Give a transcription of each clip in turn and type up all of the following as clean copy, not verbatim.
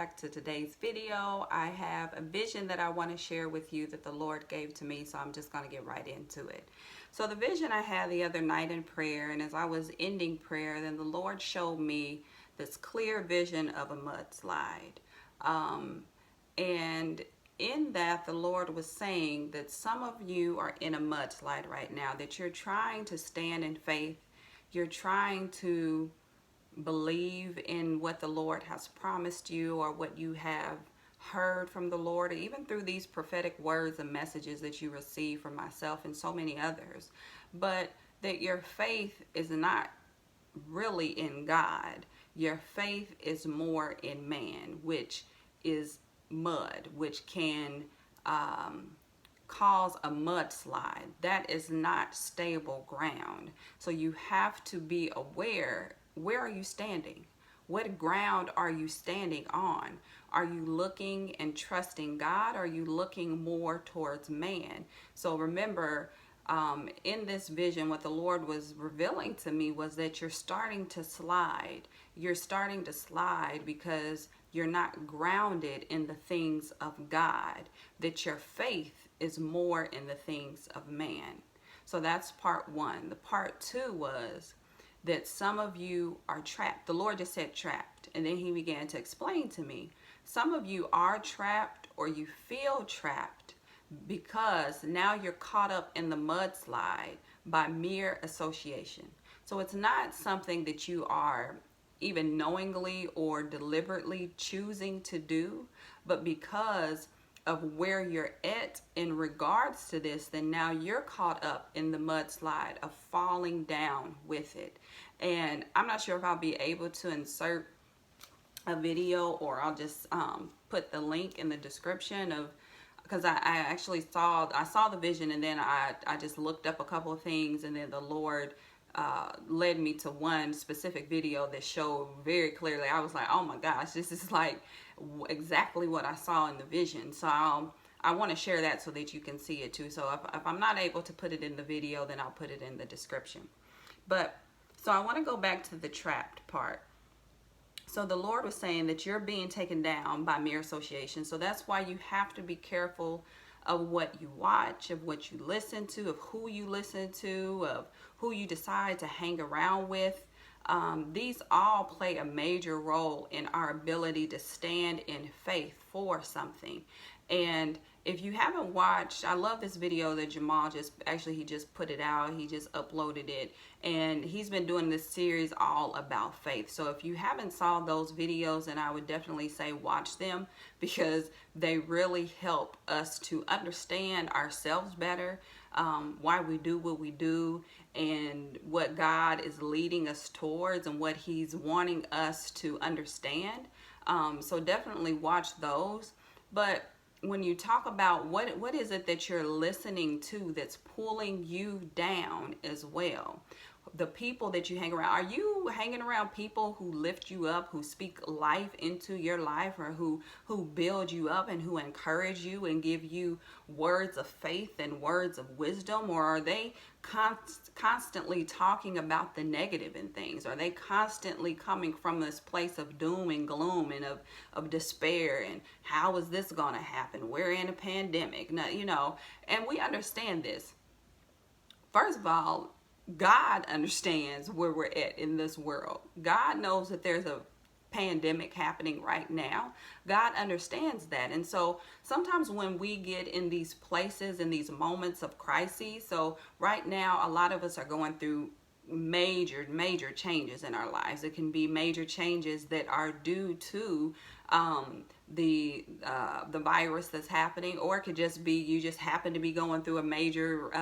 back to today's video. I have a vision that I want to share with you that the Lord gave to me, so I'm just going to get right into it. So the vision I had the other night in prayer, and as I was ending prayer, then the Lord showed me this clear vision of a mudslide. And in that, the Lord was saying that some of you are in a mudslide right now, that you're trying to stand in faith. You're trying to believe in what the Lord has promised you or what you have heard from the Lord, or even through these prophetic words and messages that you receive from myself and so many others. But that your faith is not really in God. Your faith is more in man, which is mud, which can cause a mudslide. That is not stable ground. So you have to be aware, where are you standing? What ground are you standing on? Are you looking and trusting God? Or are you looking more towards man? So remember, in this vision, what the Lord was revealing to me was that you're starting to slide. You're starting to slide because you're not grounded in the things of God, that your faith is more in the things of man. So that's part one. The part two was that some of you are trapped. The Lord just said trapped, and then he began to explain to me, some of you are trapped or you feel trapped because now you're caught up in the mudslide by mere association. So it's not something that you are even knowingly or deliberately choosing to do, but because of where you're at in regards to this, then now you're caught up in the mudslide of falling down with it. And I'm not sure if I'll be able to insert a video, or I'll just put the link in the description of, because I actually saw the vision, and then I just looked up a couple of things, and then the Lord led me to one specific video that showed very clearly. I was like, oh my gosh, this is like exactly what I saw in the vision. So I want to share that so that you can see it too. So if I'm not able to put it in the video, then I'll put it in the description. But so I want to go back to the trapped part. So the Lord was saying that you're being taken down by mere association. So that's why you have to be careful of what you watch, of what you listen to, of who you listen to, of who you decide to hang around with. These all play a major role in our ability to stand in faith for something. And if you haven't watched, I love this video that Jamal he just put it out. He just uploaded it, and he's been doing this series all about faith. So if you haven't saw those videos, then I would definitely say watch them, because they really help us to understand ourselves better, why we do what we do, and what God is leading us towards and what he's wanting us to understand. So definitely watch those. But when you talk about what is it that you're listening to that's pulling you down as well, the people that you hang around, are you hanging around people who lift you up, who speak life into your life, or who build you up and who encourage you and give you words of faith and words of wisdom? Or are they constantly talking about the negative in things? Are they constantly coming from this place of doom and gloom and of despair, and how is this going to happen? We're in a pandemic. Now, and we understand this. First of all, God understands where we're at in this world. God knows that there's a pandemic happening right now. God understands that. And so sometimes when we get in these places, in these moments of crises, so right now a lot of us are going through major changes in our lives. It can be major changes that are due to the virus that's happening, or it could just be you just happen to be going through a major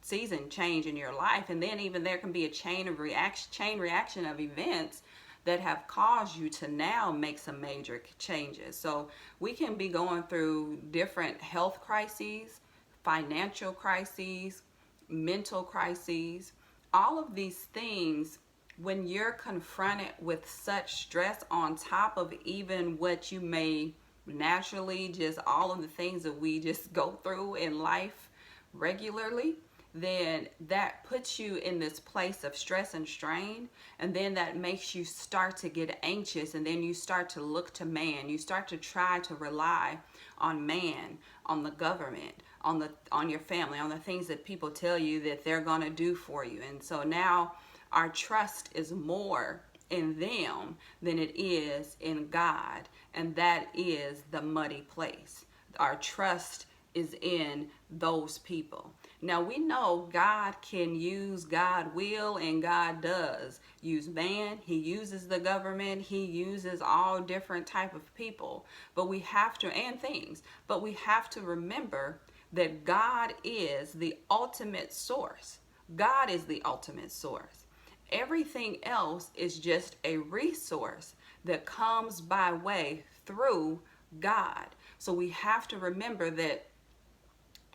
season change in your life. And then even there can be a chain reaction of events that have caused you to now make some major changes. So we can be going through different health crises, financial crises, mental crises, all of these things. When you're confronted with such stress on top of even what you may naturally, just all of the things that we just go through in life regularly, then that puts you in this place of stress and strain, and then that makes you start to get anxious, and then you start to look to man. You start to try to rely on man, on the government, on your family, on the things that people tell you that they're going to do for you. And so now our trust is more in them than it is in God, and that is the muddy place. Our trust is in those people. Now we know God can use, God will, and God does use man. He uses the government. He uses all different type of people, but we have to, and things, but we have to remember that God is the ultimate source. God is the ultimate source. Everything else is just a resource that comes by way through God. So we have to remember that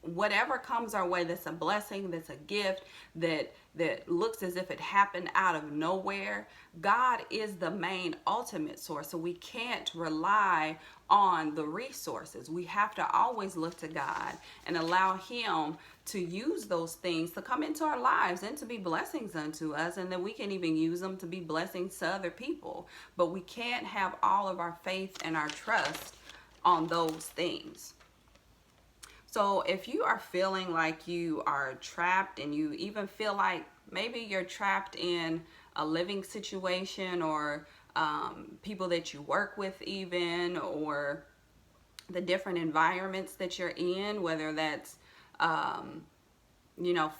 whatever comes our way that's a blessing, that's a gift, that looks as if it happened out of nowhere, God is the main ultimate source. So we can't rely on the resources. We have to always look to God and allow him to use those things to come into our lives and to be blessings unto us, and that we can even use them to be blessings to other people. But we can't have all of our faith and our trust on those things. So if you are feeling like you are trapped, and you even feel like maybe you're trapped in a living situation, or people that you work with even, or the different environments that you're in, whether that's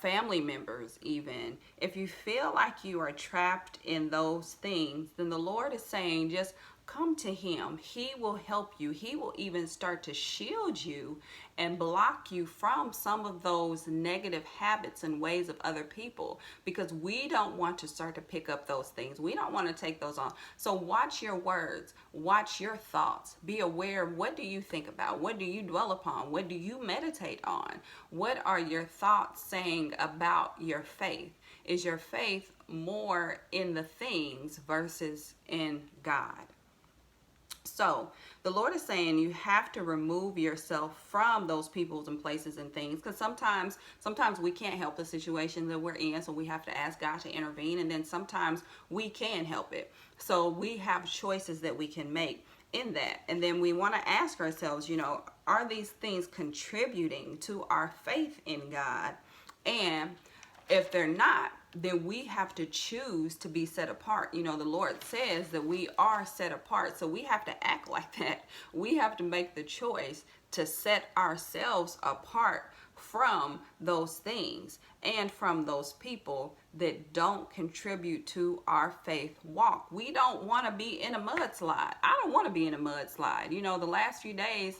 family members even. If you feel like you are trapped in those things, then the Lord is saying, just come to him. He will help you. He will even start to shield you and block you from some of those negative habits and ways of other people, because we don't want to start to pick up those things. We don't want to take those on. So watch your words, watch your thoughts, be aware of what do you think about, what do you dwell upon, what do you meditate on, what are your thoughts saying about your faith? Is your faith more in the things versus in God? So the Lord is saying you have to remove yourself from those peoples and places and things, because sometimes we can't help the situation that we're in, so we have to ask God to intervene, and then sometimes we can help it. So we have choices that we can make in that, and then we want to ask ourselves, are these things contributing to our faith in God? And if they're not, then we have to choose to be set apart. The Lord says that we are set apart, so we have to act like that. We have to make the choice to set ourselves apart from those things and from those people that don't contribute to our faith walk. We don't want to be in a mudslide. I don't want to be in a mudslide. The last few days,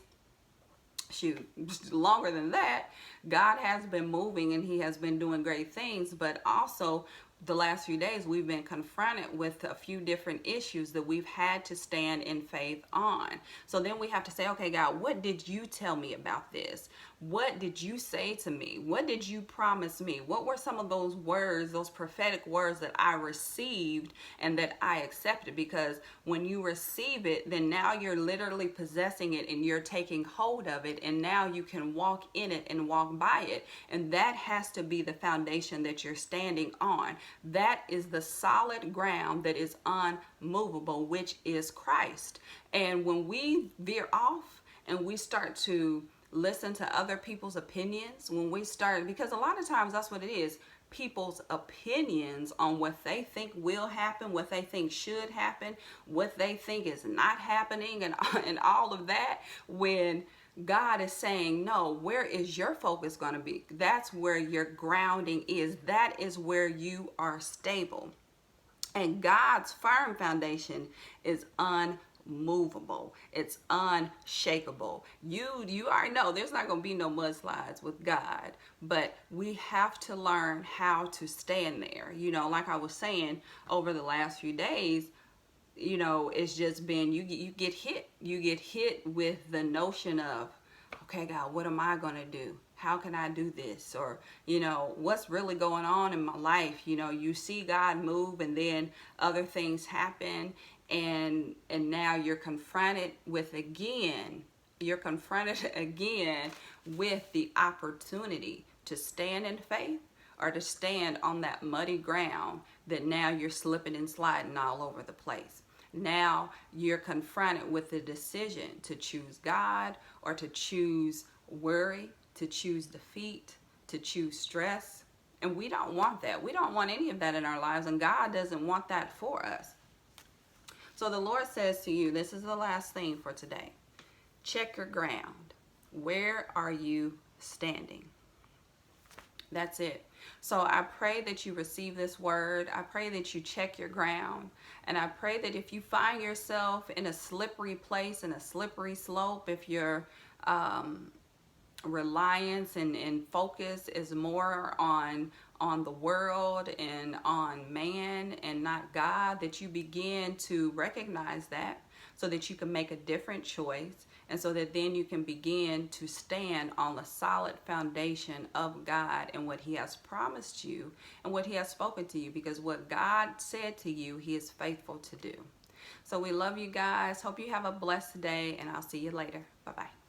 longer than that, God has been moving and he has been doing great things, but also the last few days we've been confronted with a few different issues that we've had to stand in faith on. So then we have to say, okay, God, what did you tell me about this? What did you say to me? What did you promise me? What were some of those words, those prophetic words that I received and that I accepted? Because when you receive it, then now you're literally possessing it and you're taking hold of it, and now you can walk in it and walk by it. And that has to be the foundation that you're standing on. That is the solid ground that is unmovable, which is Christ. And when we veer off and we start to listen to other people's opinions, because a lot of times that's what it is, people's opinions on what they think will happen, what they think should happen, what they think is not happening, and all of that, when God is saying, no, where is your focus going to be? That's where your grounding is. That is where you are stable. And God's firm foundation is unmovable. It's unshakable. You already know there's not going to be no mudslides with God, but we have to learn how to stand there. Like I was saying, over the last few days, it's just been, you get hit with the notion of, okay, God, what am I going to do? How can I do this? Or, what's really going on in my life? You see God move, and then other things happen, and now you're confronted again with the opportunity to stand in faith or to stand on that muddy ground that now you're slipping and sliding all over the place. Now you're confronted with the decision to choose God or to choose worry, to choose defeat, to choose stress. And we don't want that. We don't want any of that in our lives, and God doesn't want that for us. So the Lord says to you, this is the last thing for today. Check your ground. Where are you standing? That's it. So I pray that you receive this word. I pray that you check your ground. And I pray that if you find yourself in a slippery place, in a slippery slope, if your reliance and focus is more on the world and on man and not God, that you begin to recognize that so that you can make a different choice, and so that then you can begin to stand on the solid foundation of God and what he has promised you and what he has spoken to you, because what God said to you, he is faithful to do. So we love you guys. Hope you have a blessed day, and I'll see you later. Bye-bye.